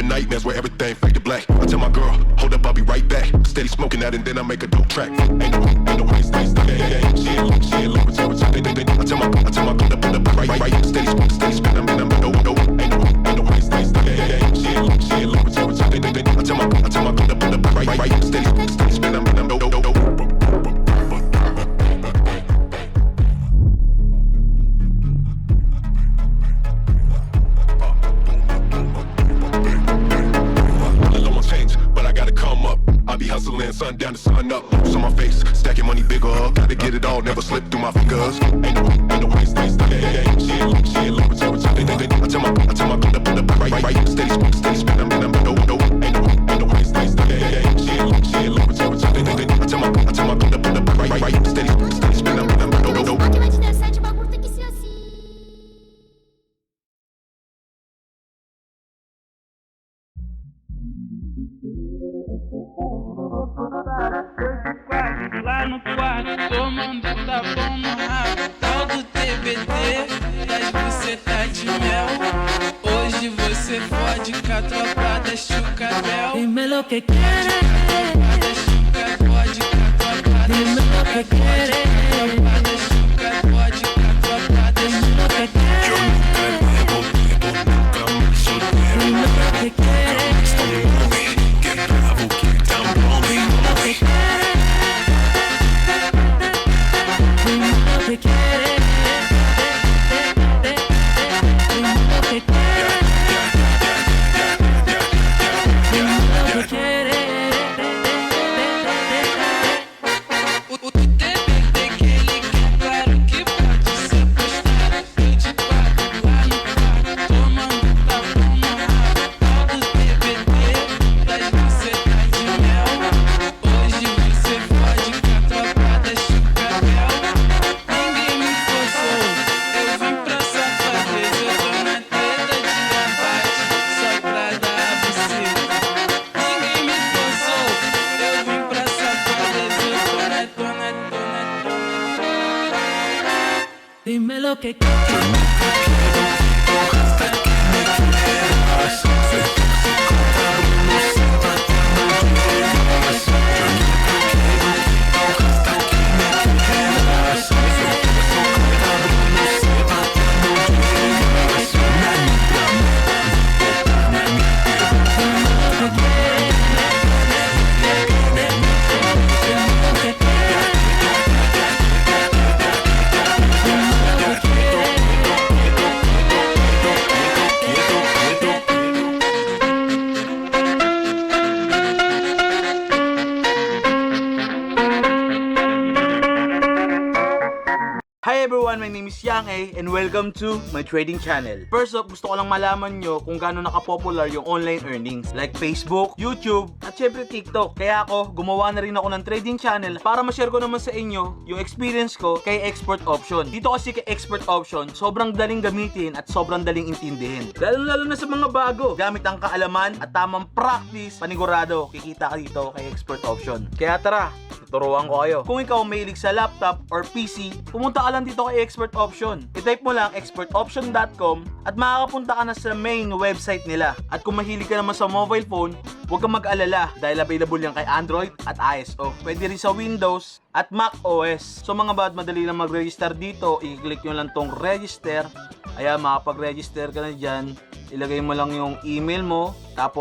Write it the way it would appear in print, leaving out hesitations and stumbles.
Nightmares where everything fade to black. I tell my girl, hold up, I'll be right back. Steady smoking that and then I make a dope track. Ain't no way, stay. She ain't look, I tell my girl to put up right. Steady spin, I'm no. Ain't no way, stay. She ain't look, I tell my girl to put up right. Steady spin, I'm no. Hustling, sun down to sun up. Moves on my face, stacking money bigger. Gotta get it all, never slip through my fingers. Ain't no way, stay. She ain't look, I tell my girl to put up right. Steady spin, I'm no. Ain't no way, stay. She ain't look, I tell my girl to put up right. Steady spin, I'm no. Aqui vai te dançar de bagulho tem que ser assim. Lá no quarto, tomando tapão no rabo. Tal do TBT, das bucetas de mel. Hoje você fode com a tropa da Chucabel. Dime lo que quieres, Fode com a tropa da dime lo que quieres, Tropa da Chuca, fode com a tropa da dime lo que quieres, Yo nunca nunca me soltero. dime lo que quieres, Que bravo, que tan dime lo que quieres, dime lo que quieres, dime lo que quieres, dime lo que quieres. O TBT que ele quer, claro que pode ser postado. Eu de quatro lá no quarto, tomando tapão no rabo. Tal do TBT, das bucetas de mel. Hoje você fode com a tropa da Chucabel. Ninguém me forçou, eu vim pra safadeza. Eu tô na treta de abate, só pra dar buceta. Ninguém me forçou, eu vim pra safadeza. Eu tô na Dime lo que quieres. Hi everyone, my name is Yang A and welcome to my trading channel. First up, gusto ko lang malaman nyo kung gaano nakapopular yung online earnings like Facebook, YouTube, at syempre TikTok. Kaya ako, gumawa na rin ako ng trading channel para ma-share ko naman sa inyo yung experience ko kay Expert Option. Dito kasi kay Expert Option, sobrang daling gamitin at sobrang daling intindihin. Lalo na sa mga bago, gamit ang kaalaman at tamang practice, panigurado, kikita ka dito kay Expert Option. Kaya tara, tuturuan ko kayo. Kung ikaw mahilig sa laptop or PC, pumunta ka lang dito kay Expert Option. I-type mo lang expertoption.com at makakapunta ka na sa main website nila. At kung mahilig ka naman sa mobile phone, huwag kang mag-alala dahil available yan kay Android at ISO. Pwede rin sa Windows at Mac OS. So mga bad, madali lang mag-register dito. I-click nyo lang tong register. Ayan, makapag-register ka na dyan. Ilagay mo lang yung email mo. Tapos